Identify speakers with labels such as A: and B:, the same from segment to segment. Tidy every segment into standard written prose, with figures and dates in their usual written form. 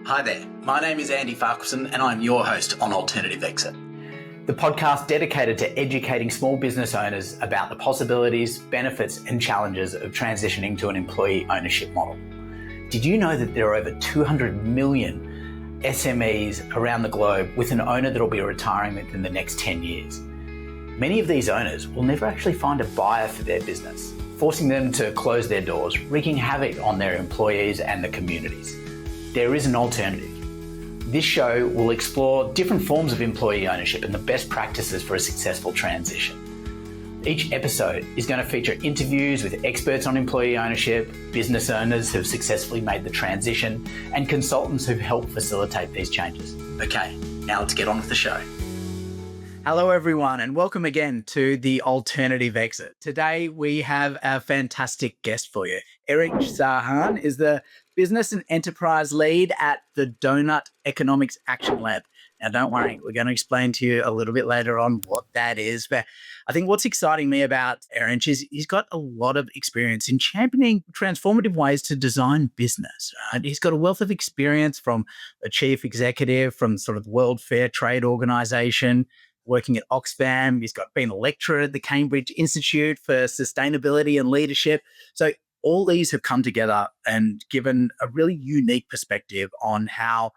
A: Hi there, my name is Andy Farquharson and I'm your host on Alternative Exit, the podcast dedicated to educating small business owners about the possibilities, benefits and challenges of transitioning to an employee ownership model. Did you know that there are over 200 million SMEs around the globe with an owner that will be retiring within the next 10 years? Many of these owners will never actually find a buyer for their business, forcing them to close their doors, wreaking havoc on their employees and the communities. There is an alternative. This show will explore different forms of employee ownership and the best practices for a successful transition. Each episode is going to feature interviews with experts on employee ownership, business owners who've successfully made the transition, and consultants who've helped facilitate these changes. Okay, now let's get on with the show. Hello, everyone, and welcome again to the Alternative Exit. Today, we have a fantastic guest for you. Erinch Sahan is the Business and Enterprise Lead at the Donut Economics Action Lab. Now, don't worry, we're going to explain to you a little bit later on what that is. But I think what's exciting me about Erinch is he's got a lot of experience in championing transformative ways to design business. Right? He's got a wealth of experience from a chief executive from sort of World Fair Trade Organization, working at Oxfam. He's been a lecturer at the Cambridge Institute for Sustainability and Leadership. So all these have come together and given a really unique perspective on how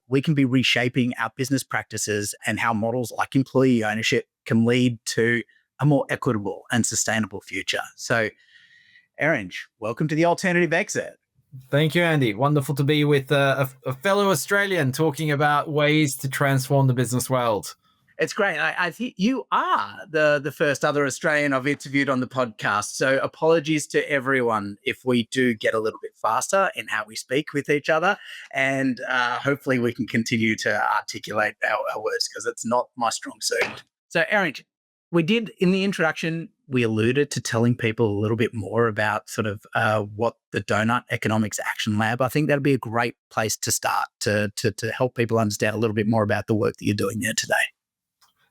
A: we can be reshaping our business practices and how models like employee ownership can lead to a more equitable and sustainable future. So, Erinch, welcome to the Alternative Exit.
B: Thank you, Andy. Wonderful to be with a fellow Australian talking about ways to transform the business world.
A: It's great. I think you are the first other Australian I've interviewed on the podcast. So apologies to everyone if we do get a little bit faster in how we speak with each other. And hopefully we can continue to articulate our words because it's not my strong suit. So Erinch, we did in the introduction, we alluded to telling people a little bit more about sort of what the Donut Economics Action Lab. I think that'd be a great place to start to help people understand a little bit more about the work that you're doing there today.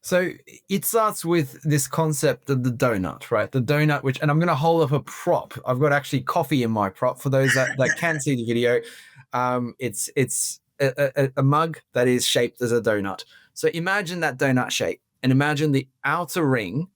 B: So it starts with this concept of the donut, right? The donut, and I'm going to hold up a prop. I've got actually coffee in my prop for those that can see the video. It's a mug that is shaped as a donut. So imagine that donut shape and imagine the outer ring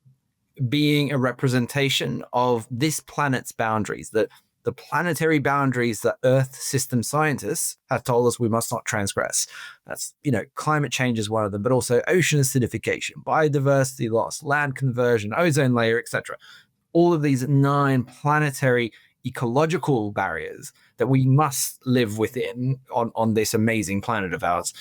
B: being a representation of this planet's boundaries, the planetary boundaries that Earth system scientists have told us we must not transgress. That's, climate change is one of them, but also ocean acidification, biodiversity loss, land conversion, ozone layer, etc. All of these 9 planetary ecological barriers that we must live within on this amazing planet of ours.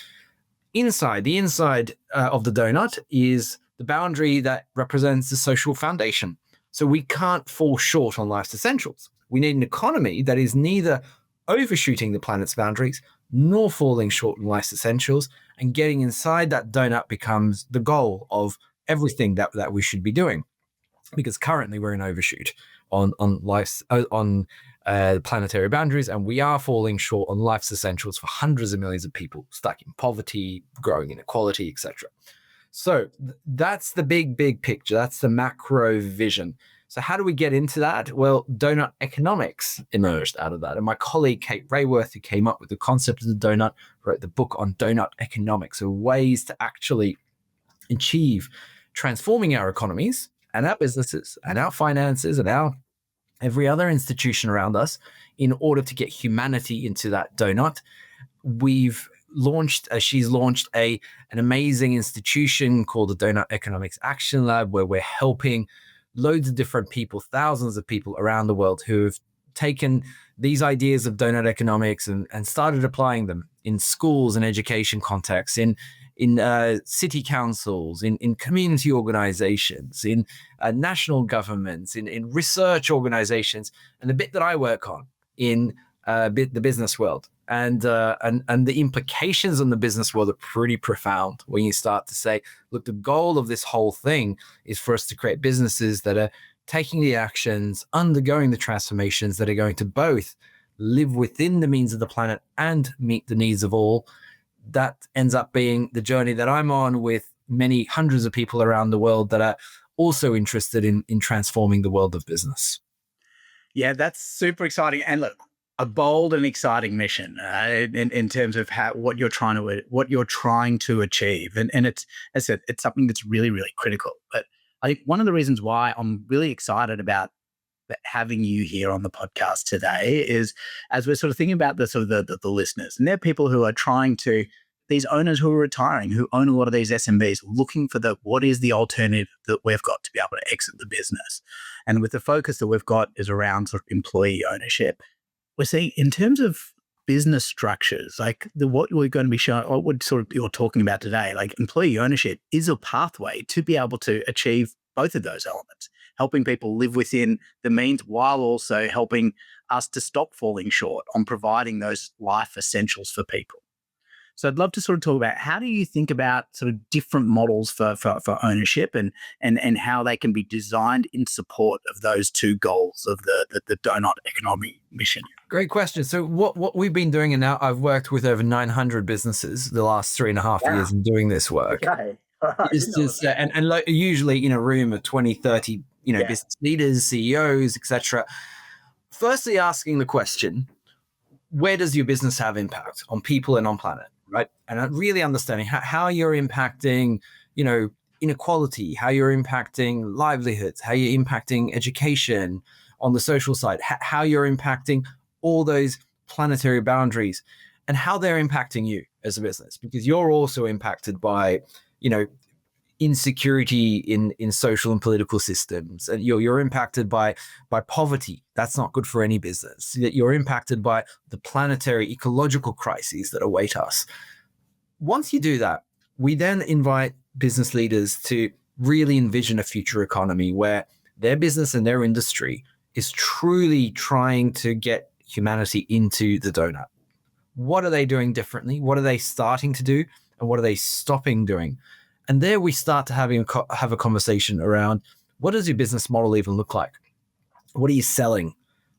B: The inside of the donut is the boundary that represents the social foundation. So we can't fall short on life's essentials. We need an economy that is neither overshooting the planet's boundaries nor falling short on life's essentials, and getting inside that donut becomes the goal of everything that we should be doing. Because currently we're in overshoot on planetary boundaries, and we are falling short on life's essentials for hundreds of millions of people stuck in poverty, growing inequality, etc. So that's the big picture. That's the macro vision. So how do we get into that? Well, donut economics emerged out of that. And my colleague, Kate Rayworth, who came up with the concept of the donut, wrote the book on donut economics, so ways to actually achieve transforming our economies and our businesses and our finances and our every other institution around us in order to get humanity into that donut. She's launched an amazing institution called the Donut Economics Action Lab, where we're helping loads of different people, thousands of people around the world who have taken these ideas of donut economics and started applying them in schools and education contexts, in city councils, in community organizations, in national governments, in research organizations, and the bit that I work on in the business world. And the implications on the business world are pretty profound when you start to say, look, the goal of this whole thing is for us to create businesses that are taking the actions, undergoing the transformations that are going to both live within the means of the planet and meet the needs of all. That ends up being the journey that I'm on with many hundreds of people around the world that are also interested in transforming the world of business.
A: Yeah, that's super exciting. And look, a bold and exciting mission in terms of what you're trying to achieve, and it's, as I said, it's something that's really, really critical. But I think one of the reasons why I'm really excited about having you here on the podcast today is, as we're sort of thinking about the listeners, and they're people who are trying to, these owners who are retiring, who own a lot of these SMBs, looking for what is the alternative that we've got to be able to exit the business. And with the focus that we've got is around sort of employee ownership. We're seeing in terms of business structures, like what we're going to be showing, or what sort of you're talking about today, like employee ownership is a pathway to be able to achieve both of those elements, helping people live within the means while also helping us to stop falling short on providing those life essentials for people. So I'd love to sort of talk about, how do you think about sort of different models for ownership and how they can be designed in support of those two goals of the donut economy mission?
B: Great question. So what we've been doing, and now I've worked with over 900 businesses the last 3.5 years in doing this work.
A: Okay.
B: It's just, usually in a room of 20, 30, business leaders, CEOs, etc. Firstly, asking the question, where does your business have impact on people and on planet, right? And really understanding how you're impacting, inequality, how you're impacting livelihoods, how you're impacting education on the social side, how you're impacting all those planetary boundaries, and how they're impacting you as a business, because you're also impacted by, insecurity in social and political systems, and you're impacted by poverty. That's not good for any business. You're impacted by the planetary ecological crises that await us. Once you do that, we then invite business leaders to really envision a future economy where their business and their industry is truly trying to get humanity into the donut. What are they doing differently? What are they starting to do? And what are they stopping doing? And there we start to have a conversation around, what does your business model even look like? What are you selling?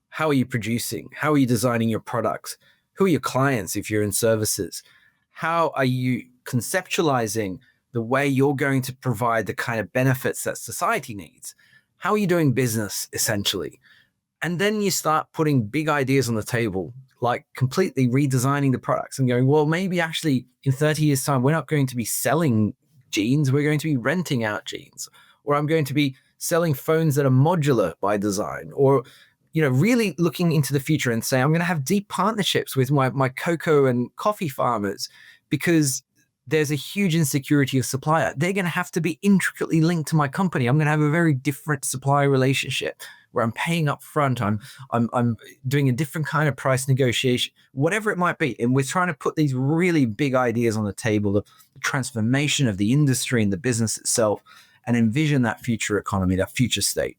B: How are you producing? How are you designing your products? Who are your clients if you're in services? How are you conceptualizing the way you're going to provide the kind of benefits that society needs? How are you doing business, essentially? And then you start putting big ideas on the table, like completely redesigning the products and going, well, maybe actually in 30 years' time, we're not going to be selling jeans, we're going to be renting out jeans, or I'm going to be selling phones that are modular by design, or really looking into the future and saying, I'm going to have deep partnerships with my cocoa and coffee farmers, because there's a huge insecurity of supplier. They're going to have to be intricately linked to my company. I'm going to have a very different supplier relationship where I'm paying up front. I'm doing a different kind of price negotiation, whatever it might be. And we're trying to put these really big ideas on the table, the transformation of the industry and the business itself, and envision that future economy, that future state.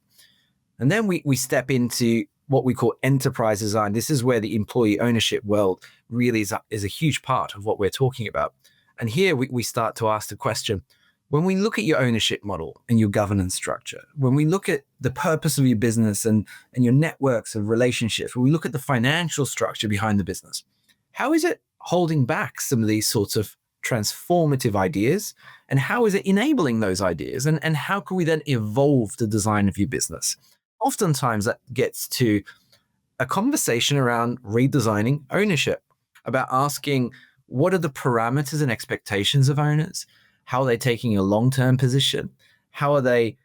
B: And then we step into what we call enterprise design. This is where the employee ownership world really is a huge part of what we're talking about. And here we start to ask the question, when we look at your ownership model and your governance structure, when we look at the purpose of your business and your networks of relationships, when we look at the financial structure behind the business, how is it holding back some of these sorts of transformative ideas? And how is it enabling those ideas? And how can we then evolve the design of your business? Oftentimes that gets to a conversation around redesigning ownership, about asking, what are the parameters and expectations of owners? How are they taking a long-term position? How are they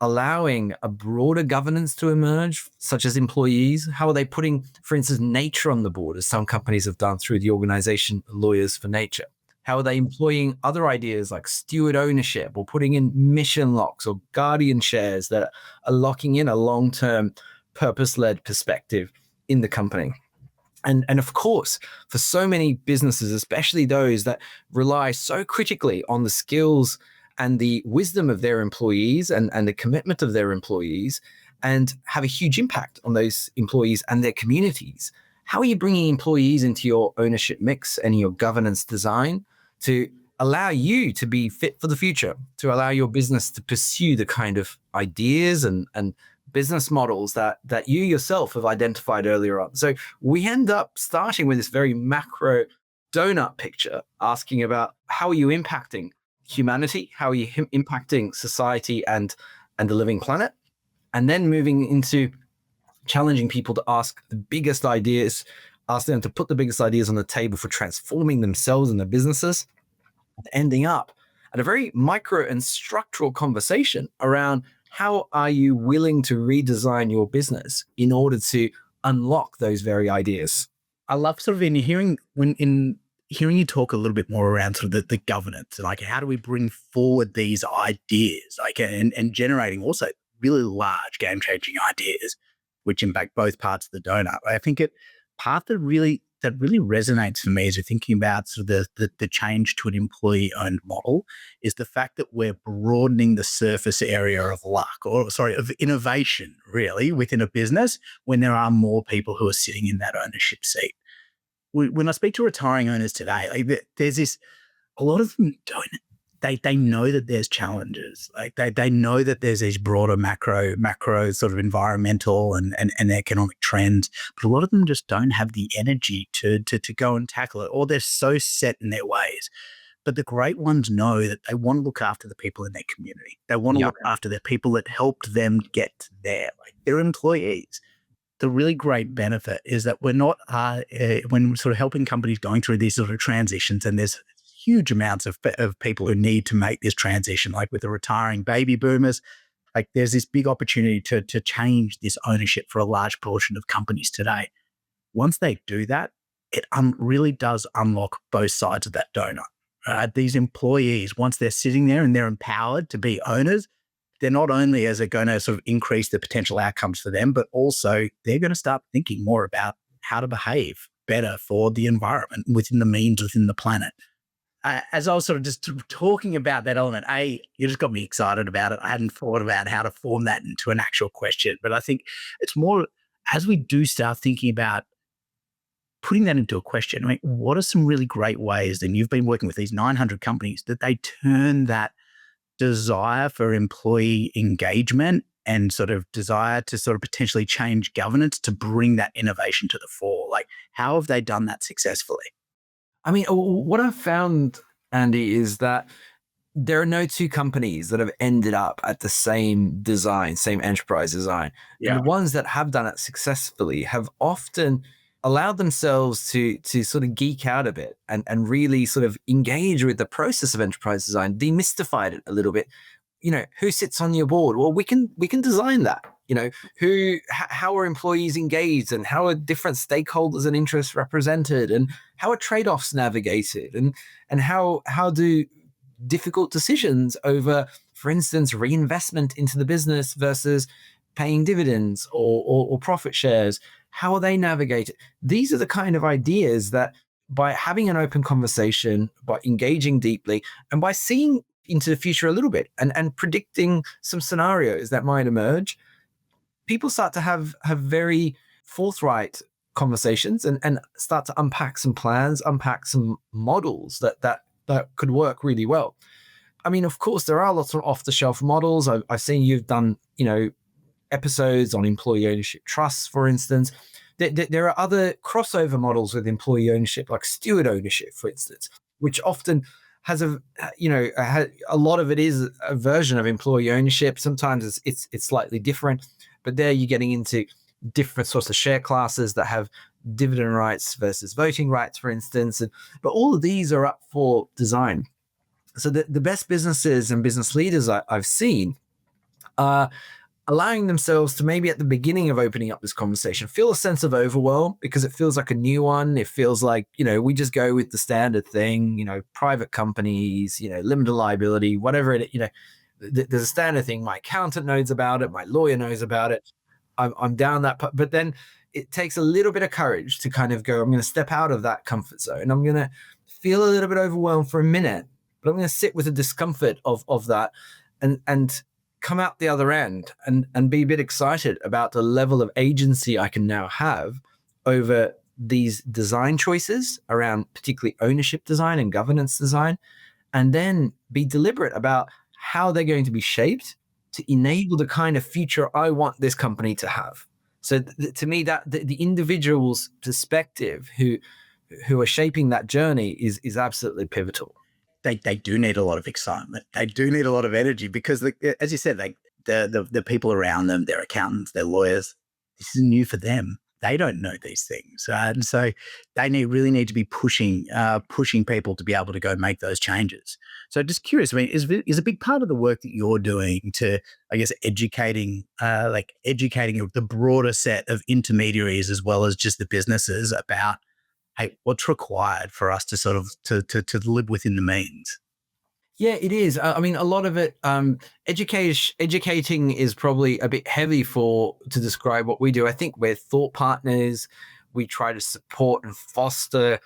B: allowing a broader governance to emerge, such as employees? How are they putting, for instance, nature on the board, as some companies have done through the organization Lawyers for Nature? How are they employing other ideas like steward ownership, or putting in mission locks or guardian shares that are locking in a long-term purpose-led perspective in the company? And of course, for so many businesses, especially those that rely so critically on the skills and the wisdom of their employees and the commitment of their employees, and have a huge impact on those employees and their communities, how are you bringing employees into your ownership mix and your governance design to allow you to be fit for the future, to allow your business to pursue the kind of ideas and business models that you yourself have identified earlier on? So we end up starting with this very macro donut picture, asking about, how are you impacting humanity? How are you impacting society and the living planet? And then moving into, challenging people to ask the biggest ideas, ask them to put the biggest ideas on the table for transforming themselves and their businesses, ending up at a very micro and structural conversation around how are you willing to redesign your business in order to unlock those very ideas.
A: I love sort of in hearing you talk a little bit more around sort of the governance and like how do we bring forward these ideas, like and generating also really large game changing ideas which impact both parts of the donut. I think part that really resonates for me as you're thinking about sort of the change to an employee owned model is the fact that we're broadening the surface area of luck of innovation really within a business when there are more people who are sitting in that ownership seat. When I speak to retiring owners today, like there's this, a lot of them don't, they know that there's challenges. Like they know that there's these broader macro sort of environmental and economic trends, but a lot of them just don't have the energy to go and tackle it, or they're so set in their ways. But the great ones know that they want to look after the people in their community. They want to look after the people that helped them get to there, like their employees. The really great benefit is that we're not, when we're sort of helping companies going through these sort of transitions, and there's huge amounts of people who need to make this transition, like with the retiring baby boomers, like there's this big opportunity to change this ownership for a large portion of companies today. Once they do that, it really does unlock both sides of that donut. These employees, once they're sitting there and they're empowered to be owners, they're not only is it going to sort of increase the potential outcomes for them, but also they're going to start thinking more about how to behave better for the environment within the means within the planet. As I was sort of just talking about that element, you just got me excited about it. I hadn't thought about how to form that into an actual question, but I think it's more as we do start thinking about putting that into a question. I mean, what are some really great ways, and you've been working with these 900 companies, that they turn that desire for employee engagement and sort of desire to sort of potentially change governance to bring that innovation to the fore? Like, how have they done that successfully?
B: I mean, what I've found, Andy, is that there are no two companies that have ended up at the same design, same enterprise design. Yeah. And the ones that have done it successfully have often allowed themselves to sort of geek out a bit and really sort of engage with the process of enterprise design, demystified it a little bit. You know, who sits on your board? Well, we can design that. You know, how are employees engaged, and how are different stakeholders and interests represented, and how are trade-offs navigated, and how do difficult decisions over, for instance, reinvestment into the business versus paying dividends or profit shares, how are they navigated? These are the kind of ideas that, by having an open conversation, by engaging deeply, and by seeing into the future a little bit and predicting some scenarios that might emerge, people start to have very forthright conversations and start to unpack some plans, unpack some models that could work really well. I mean, of course, there are lots of off-the-shelf models. I've seen you've done, episodes on employee ownership trusts, for instance. There are other crossover models with employee ownership, like steward ownership, for instance, which often has a lot of it is a version of employee ownership. Sometimes it's slightly different, but there you're getting into different sorts of share classes that have dividend rights versus voting rights, for instance. But all of these are up for design. So the best businesses and business leaders I've seen are allowing themselves to, maybe at the beginning of opening up this conversation, feel a sense of overwhelm because it feels like a new one. It feels like, we just go with the standard thing, private companies, limited liability, whatever it, there's a standard thing. My accountant knows about it. My lawyer knows about it. I'm down that, but then it takes a little bit of courage to kind of go, I'm going to step out of that comfort zone. I'm going to feel a little bit overwhelmed for a minute, but I'm going to sit with the discomfort of that and come out the other end and be a bit excited about the level of agency I can now have over these design choices around particularly ownership design and governance design, and then be deliberate about how they're going to be shaped to enable the kind of future I want this company to have. So to me, that the individual's perspective who are shaping that journey is absolutely pivotal.
A: They do need a lot of excitement. They do need a lot of energy because, as you said, the people around them, their accountants, their lawyers, this is new for them. They don't know these things. And so they really need to be pushing people to be able to go make those changes. So just curious, I mean, is a big part of the work that you're doing to, I guess, educating the broader set of intermediaries as well as just the businesses about, hey, what's required for us to sort of to live within the means?
B: Yeah, it is. I mean, a lot of it, educating is probably a bit heavy to describe what we do. I think we're thought partners. We try to support and foster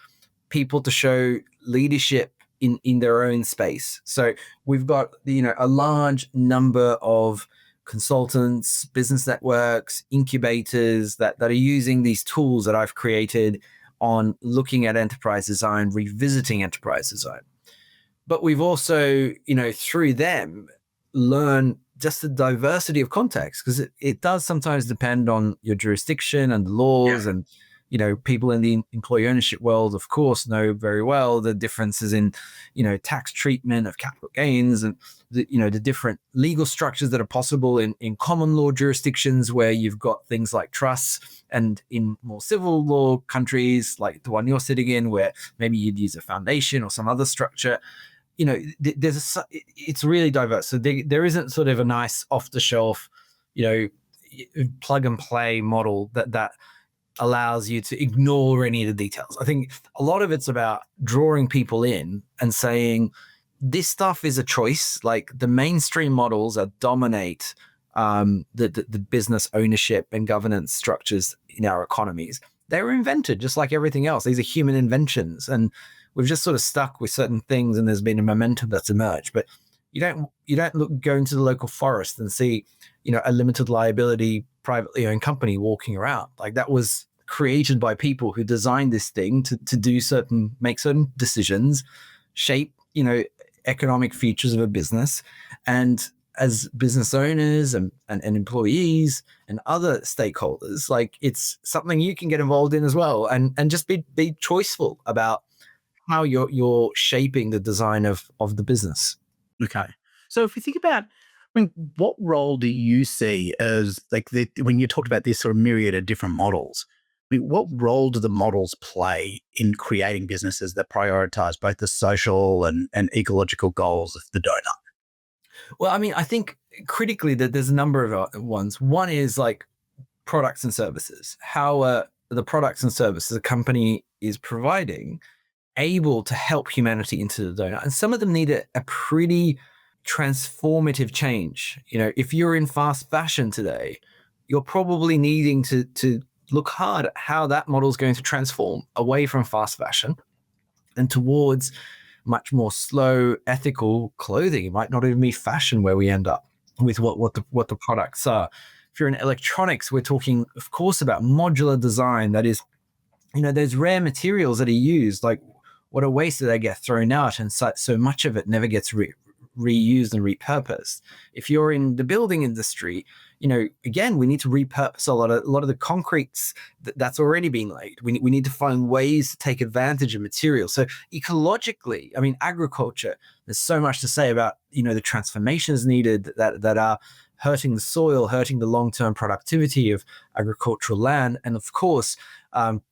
B: people to show leadership in their own space. So we've got, a large number of consultants, business networks, incubators that are using these tools that I've created on looking at enterprise design, revisiting enterprise design. But we've also, through them, learn just the diversity of context, because it does sometimes depend on your jurisdiction and the laws. Yeah. And, people in the employee ownership world, of course, know very well the differences in, tax treatment of capital gains and, the different legal structures that are possible in common law jurisdictions where you've got things like trusts, and in more civil law countries like the one you're sitting in, where maybe you'd use a foundation or some other structure. It's really diverse. So there isn't sort of a nice off the shelf, plug and play model that allows you to ignore any of the details. I think a lot of it's about drawing people in and saying, this stuff is a choice. Like, the mainstream models that dominate the business ownership and governance structures in our economies, they were invented just like everything else. These are human inventions, and we've just sort of stuck with certain things, and there's been a momentum that's emerged. But you don't go into the local forest and see, a limited liability, privately owned company walking around. Like, that was created by people who designed this thing to make certain decisions, shape, economic features of a business. And as business owners and employees and other stakeholders, like, it's something you can get involved in as well, and just be choiceful about how you're shaping the design of the business.
A: Okay. So if we think about, I mean, what role do you see as, like, when you talked about this sort of myriad of different models, I mean, what role do the models play in creating businesses that prioritize both the social and ecological goals of the donor?
B: Well, I mean, I think critically that there's a number of ones. One is like products and services. How are the products and services a company is providing able to help humanity into the donut? And some of them need a pretty transformative change. If you're in fast fashion today, you're probably needing to look hard at how that model is going to transform away from fast fashion and towards much more slow, ethical clothing. It might not even be fashion where we end up with what the products are. If you're in electronics, we're talking, of course, about modular design. That is, those rare materials that are used, like, what a waste that they get thrown out, and so much of it never gets reused and repurposed. If you're in the building industry, again, we need to repurpose a lot of the concretes that's already been laid. We need to find ways to take advantage of materials. So ecologically, I mean, agriculture, there's so much to say about, the transformations needed that are hurting the soil, hurting the long-term productivity of agricultural land, and of course,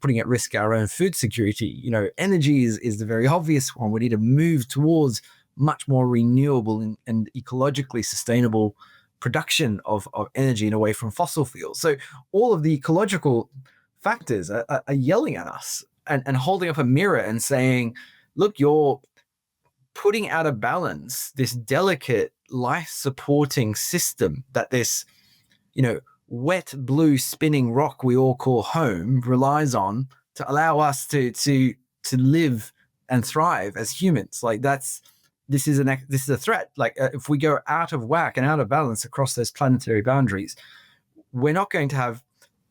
B: putting at risk our own food security. Energy is the very obvious one. We need to move towards much more renewable and ecologically sustainable production of energy and away from fossil fuels. So all of the ecological factors are yelling at us and holding up a mirror and saying, look, you're putting out of balance this delicate life-supporting system that this, wet blue spinning rock we all call home relies on to allow us to live and thrive as humans. Like, this is a threat. Like, if we go out of whack and out of balance across those planetary boundaries, we're not going to have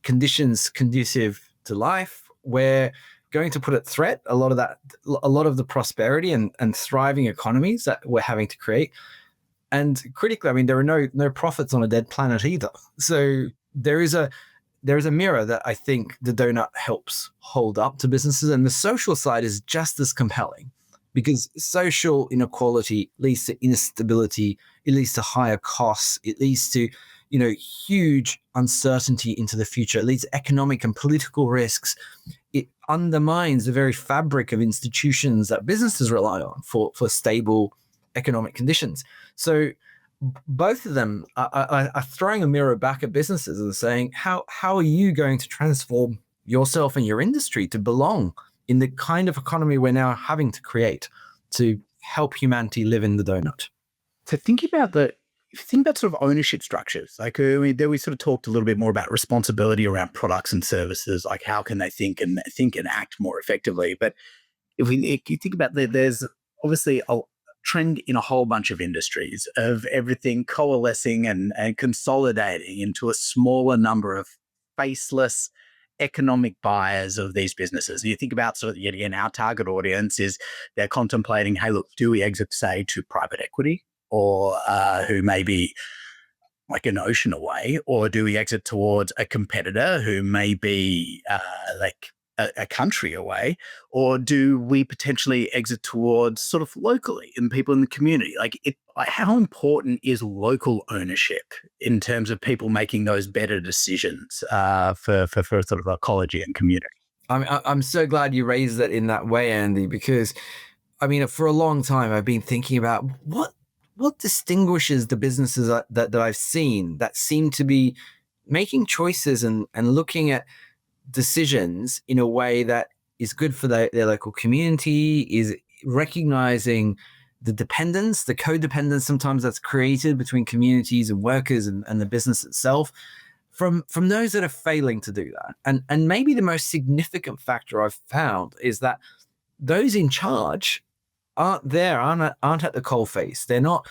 B: conditions conducive to life. We're going to put at threat a lot of the prosperity and thriving economies that we're having to create. And critically, I mean, there are no profits on a dead planet either. So there is a mirror that I think the donut helps hold up to businesses, and the social side is just as compelling. Because social inequality leads to instability, it leads to higher costs, it leads to, huge uncertainty into the future. It leads to economic and political risks. It undermines the very fabric of institutions that businesses rely on for stable economic conditions. So both of them are throwing a mirror back at businesses and saying, how are you going to transform yourself and your industry to belong in the kind of economy we're now having to create to help humanity live in the donut?
A: So if you think about sort of ownership structures, like there we sort of talked a little bit more about responsibility around products and services, like how can they think and act more effectively. But if you think about there's obviously a trend in a whole bunch of industries of everything coalescing and consolidating into a smaller number of faceless economic buyers of these businesses. You think about sort of, again, our target audience is they're contemplating, hey, look, do we exit, say, to private equity or who may be like an ocean away, or do we exit towards a competitor who may be like a country away, or do we potentially exit towards sort of locally and people in the community? Like how important is local ownership in terms of people making those better decisions for sort of ecology and community?
B: I'm so glad you raised that in that way, Andy, because I mean, for a long time, I've been thinking about what distinguishes the businesses that I've seen that seem to be making choices and looking at decisions in a way that is good for their local community, is recognizing the dependence, the codependence sometimes that's created between communities and workers and the business itself from those that are failing to do that. And maybe the most significant factor I've found is that those in charge aren't at the coalface. They're not,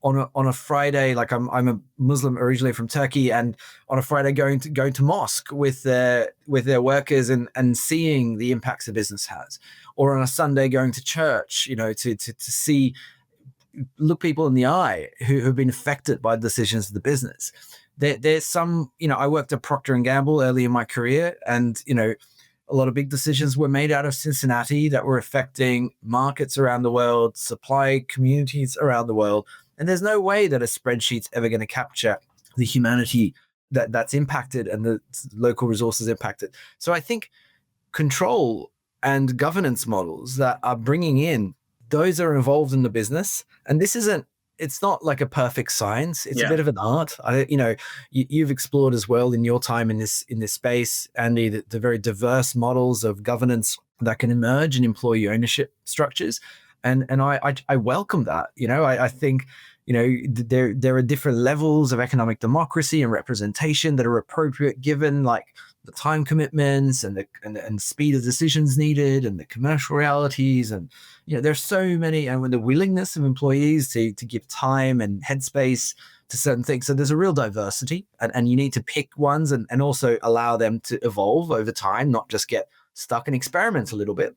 B: on a Friday, like I'm a Muslim originally from Turkey, and on a Friday going to mosque with their workers and seeing the impacts the business has, or on a Sunday going to church, to see, look people in the eye who have been affected by the decisions of the business. There's some, I worked at Procter and Gamble early in my career, and a lot of big decisions were made out of Cincinnati that were affecting markets around the world, supply communities around the world. And there's no way that a spreadsheet's ever going to capture the humanity that's impacted and the local resources impacted. So I think control and governance models that are bringing in those that are involved in the business, and it's not like a perfect science. It's a bit of an art. You've explored as well in your time in this space, Andy, the very diverse models of governance that can emerge in employee ownership structures. And I welcome that. I think, there are different levels of economic democracy and representation that are appropriate given like the time commitments and the speed of decisions needed and the commercial realities. And, there's so many, and with the willingness of employees to give time and headspace to certain things. So there's a real diversity, and you need to pick ones and also allow them to evolve over time, not just get stuck in experiments a little bit.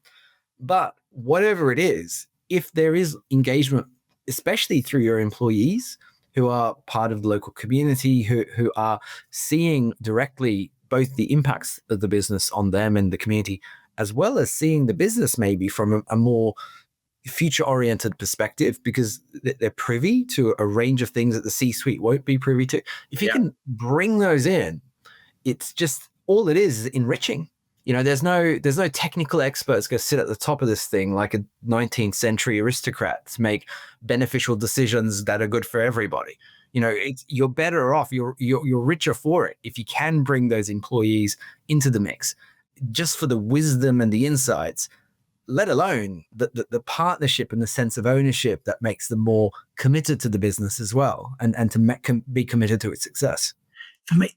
B: But whatever it is, if there is engagement, especially through your employees who are part of the local community, who are seeing directly both the impacts of the business on them and the community, as well as seeing the business maybe from a more future-oriented perspective, because they're privy to a range of things that the C-suite won't be privy to. If you can bring those in, it's just all it is enriching. There's no technical experts going to sit at the top of this thing like a 19th century aristocrat to make beneficial decisions that are good for everybody. You're better off, you're richer for it if you can bring those employees into the mix, just for the wisdom and the insights, let alone the partnership and the sense of ownership that makes them more committed to the business as well, and to be committed to its success.
A: For me,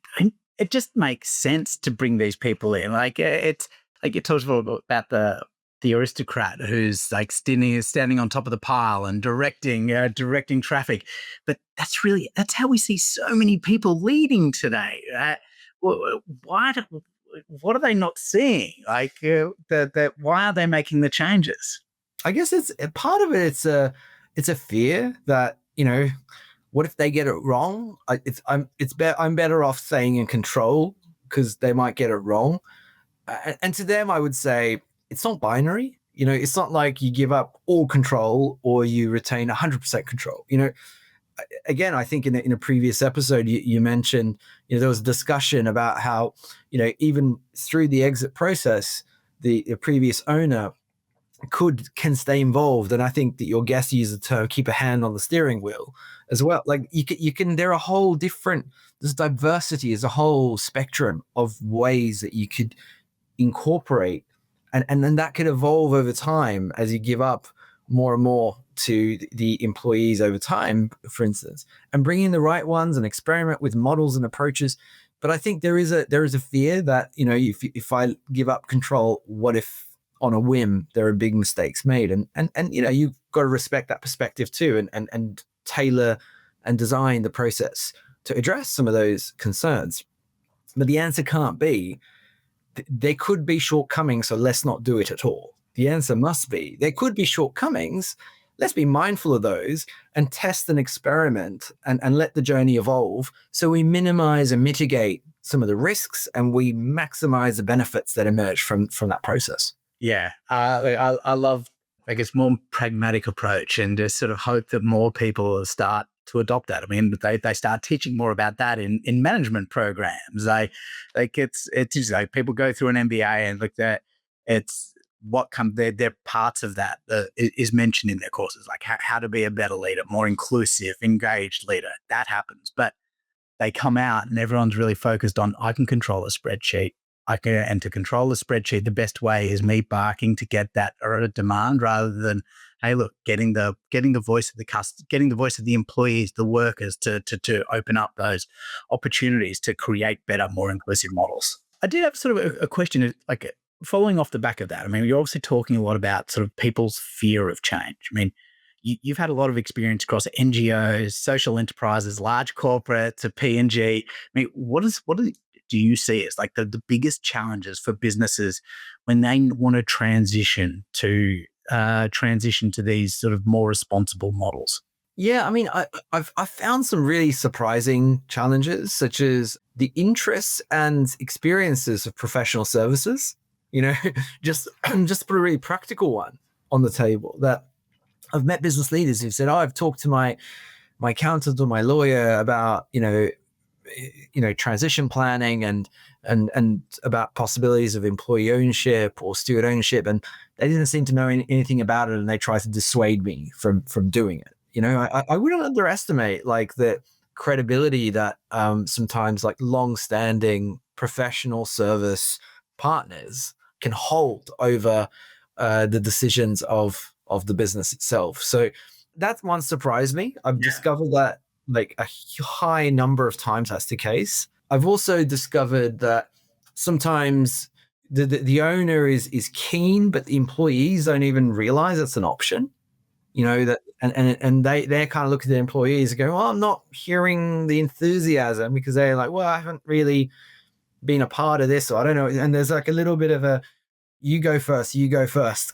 A: it just makes sense to bring these people in. Like it's like you talked about the aristocrat who's like standing on top of the pile and directing traffic. But that's how we see so many people leading today. What are they not seeing? Like why are they making the changes?
B: I guess it's part of it. It's a fear that, what if they get it wrong? I'm better off staying in control because they might get it wrong. And to them, I would say it's not binary. It's not like you give up all control or you retain 100% control. again, I think in a previous episode, you mentioned, there was a discussion about how, even through the exit process, the previous owner can stay involved. And I think that your guest used the term keep a hand on the steering wheel as well. Like you can there are a whole different, there's diversity, is a whole spectrum of ways that you could incorporate, and then that could evolve over time as you give up more and more to the employees over time, for instance, and bring in the right ones and experiment with models and approaches. But I think there is a fear that, if I give up control, what if on a whim there are big mistakes made? And you've got to respect that perspective too, and tailor and design the process to address some of those concerns. But the answer can't be there could be shortcomings, so let's not do it at all. The answer must be there could be shortcomings. Let's be mindful of those and test and experiment and let the journey evolve, so we minimize and mitigate some of the risks and we maximize the benefits that emerge from that process.
A: Yeah, I love, I guess, more pragmatic approach, and just sort of hope that more people start to adopt that. I mean, they start teaching more about that in management programs. It's like people go through an MBA and look at it's what comes they're parts of that is mentioned in their courses, like how to be a better leader, more inclusive, engaged leader. That happens, but they come out and everyone's really focused on, I can control a spreadsheet. And to control the spreadsheet, the best way is me barking to get that or a demand, rather than, hey, look, getting the voice of the customer, getting the voice of the employees, the workers to open up those opportunities to create better, more inclusive models. I did have sort of a question, like following off the back of that. I mean, you're obviously talking a lot about sort of people's fear of change. I mean, you've had a lot of experience across NGOs, social enterprises, large corporates, P&G. I mean, what do you see as like the biggest challenges for businesses when they want to transition to these sort of more responsible models?
B: Yeah, I mean, I've found some really surprising challenges, such as the interests and experiences of professional services. Just to put a really practical one on the table, that I've met business leaders who've said, "Oh, I've talked to my accountant or my lawyer about transition planning and about possibilities of employee ownership or steward ownership, and they didn't seem to know anything about it, and they tried to dissuade me from doing it." I wouldn't underestimate like the credibility that sometimes like long-standing professional service partners can hold over the decisions of the business itself. So that one surprised me. I've discovered that like a high number of times that's the case. I've also discovered that sometimes the owner is keen, but the employees don't even realize it's an option. That and they kind of look at the employees and go, "Well, I'm not hearing the enthusiasm," because they're like, "Well, I haven't really been a part of this, or I don't know." And there's like a little bit of a you go first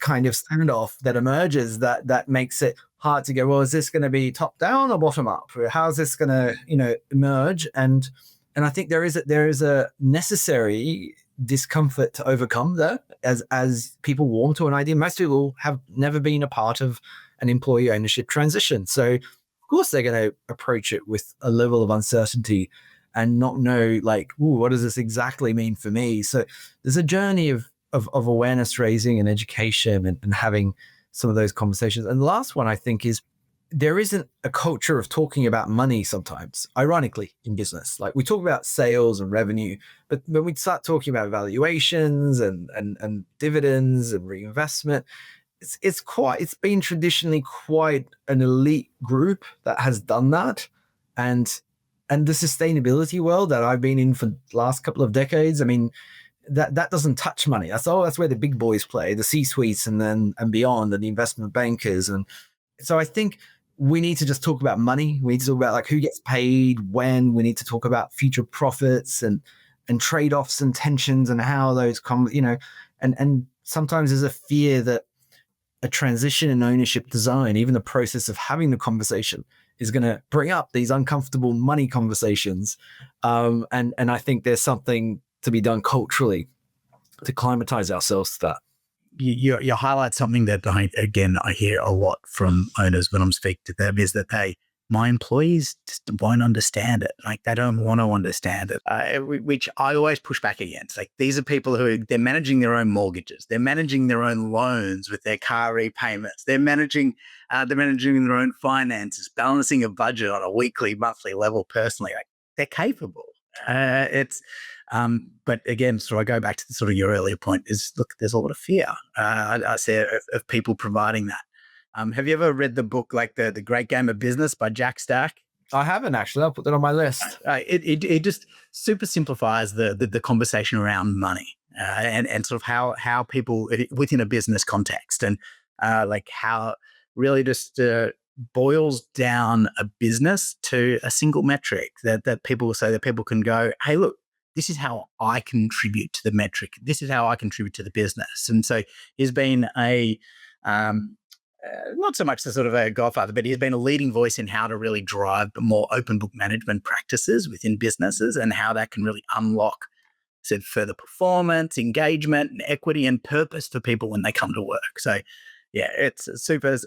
B: kind of standoff that emerges that makes it hard to go, well, is this going to be top down or bottom up? How's this going to, emerge? And I think there is a necessary discomfort to overcome there as people warm to an idea. Most people have never been a part of an employee ownership transition. So of course they're going to approach it with a level of uncertainty and not know like, ooh, what does this exactly mean for me? So there's a journey of awareness raising and education and having some of those conversations. And the last one I think is there isn't a culture of talking about money sometimes, ironically, in business. Like we talk about sales and revenue, but when we start talking about valuations and dividends and reinvestment, it's been traditionally quite an elite group that has done that. And the sustainability world that I've been in for the last couple of decades, I mean, that doesn't touch money. That's where the big boys play, the C-suites and beyond, and the investment bankers. And so I think we need to just talk about money. We need to talk about like who gets paid when. We need to talk about future profits and trade-offs and tensions and how those come, and sometimes there's a fear that a transition in ownership design, even the process of having the conversation, is going to bring up these uncomfortable money conversations. And I think there's something to be done culturally to climatize ourselves to that.
A: You highlight something that I hear a lot from owners when I'm speaking to them, is that my employees just won't understand it. Like they don't want to understand it, which I always push back against. Like these are people they're managing their own mortgages. They're managing their own loans with their car repayments. They're managing their own finances, balancing a budget on a weekly, monthly level personally. Like they're capable. But again, so I go back to the sort of your earlier point is, look, there's a lot of fear, I say, of people providing that. Have you ever read the book, like the Great Game of Business by Jack Stack?
B: I haven't actually. I'll put that on my list.
A: It just super simplifies the conversation around money and sort of how people within a business context and like how really just boils down a business to a single metric that people say that people can go, hey, look, this is how I contribute to the metric. This is how I contribute to the business. And so he's been not so much the sort of a godfather, but he's been a leading voice in how to really drive more open book management practices within businesses and how that can really unlock further performance, engagement, and equity and purpose for people when they come to work. So yeah, it's a super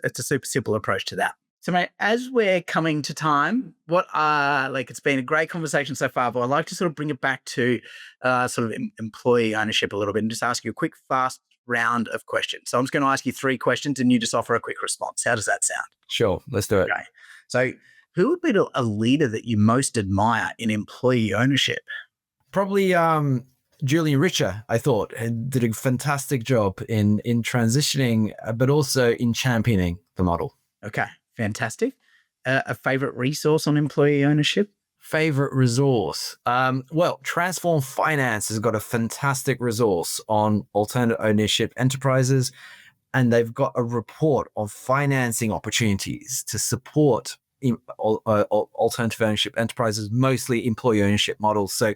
A: simple approach to that. So mate, as we're coming to time, it's been a great conversation so far, but I'd like to sort of bring it back to sort of employee ownership a little bit and just ask you a quick, fast round of questions. So I'm just going to ask you 3 questions and you just offer a quick response. How does that sound?
B: Sure, let's do it.
A: Okay. So who would be a leader that you most admire in employee ownership?
B: Probably Julian Richer, I thought, did a fantastic job in transitioning, but also in championing the model.
A: Okay, fantastic. A favorite resource on employee ownership?
B: Favorite resource? Well, Transform Finance has got a fantastic resource on alternate ownership enterprises, and they've got a report of financing opportunities to support alternative ownership enterprises, mostly employee ownership models. So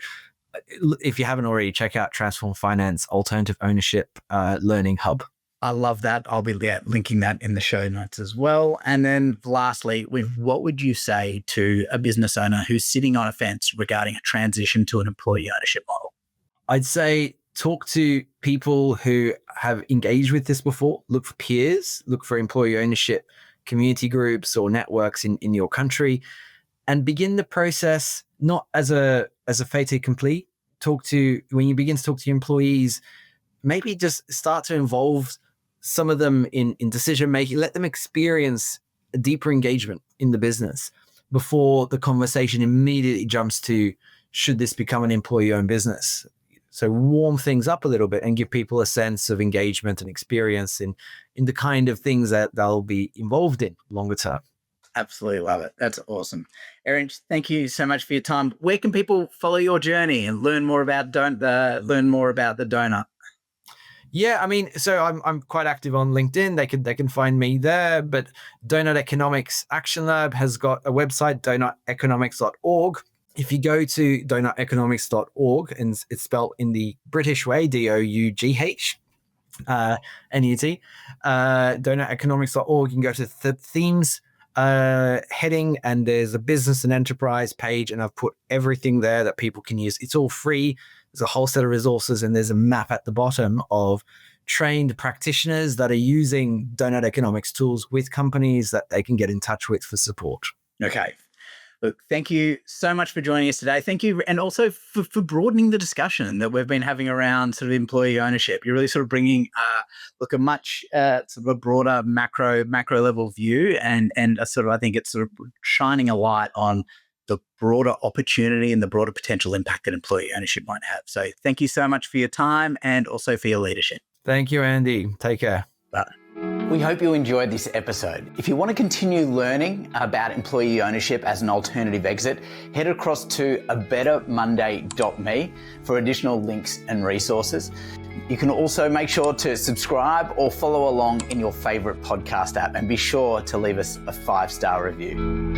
B: if you haven't already, check out Transform Finance Alternative Ownership Learning Hub.
A: I love that. I'll be linking that in the show notes as well. And then lastly, what would you say to a business owner who's sitting on a fence regarding a transition to an employee ownership model?
B: I'd say talk to people who have engaged with this before. Look for peers, look for employee ownership community groups or networks in your country, and begin the process not as a fait accompli. When you begin to talk to your employees, maybe just start to involve some of them in decision making. Let them experience a deeper engagement in the business before the conversation immediately jumps to, should this become an employee-owned business? So warm things up a little bit and give people a sense of engagement and experience in the kind of things that they'll be involved in longer term.
A: Absolutely love it. That's awesome. Erinch, thank you so much for your time. Where can people follow your journey and learn more about the donut?
B: Yeah, I mean, so I'm quite active on LinkedIn. They can find me there. But Donut Economics Action Lab has got a website, donuteconomics.org. If you go to donuteconomics.org, and it's spelled in the British way, DOUGH, NUT, donuteconomics.org, you can go to the themes heading, and there's a business and enterprise page, and I've put everything there that people can use. It's all free. There's a whole set of resources, and there's a map at the bottom of trained practitioners that are using Donut Economics tools with companies that they can get in touch with for support. Okay. Look, thank you so much for joining us today. Thank you. And also for broadening the discussion that we've been having around sort of employee ownership. You're really sort of bringing a much sort of a broader macro level view, and I think it's sort of shining a light on the broader opportunity and the broader potential impact that employee ownership might have. So thank you so much for your time and also for your leadership. Thank you, Andy. Take care. Bye. We hope you enjoyed this episode. If you want to continue learning about employee ownership as an alternative exit, head across to abettermonday.me for additional links and resources. You can also make sure to subscribe or follow along in your favorite podcast app, and be sure to leave us a 5-star review.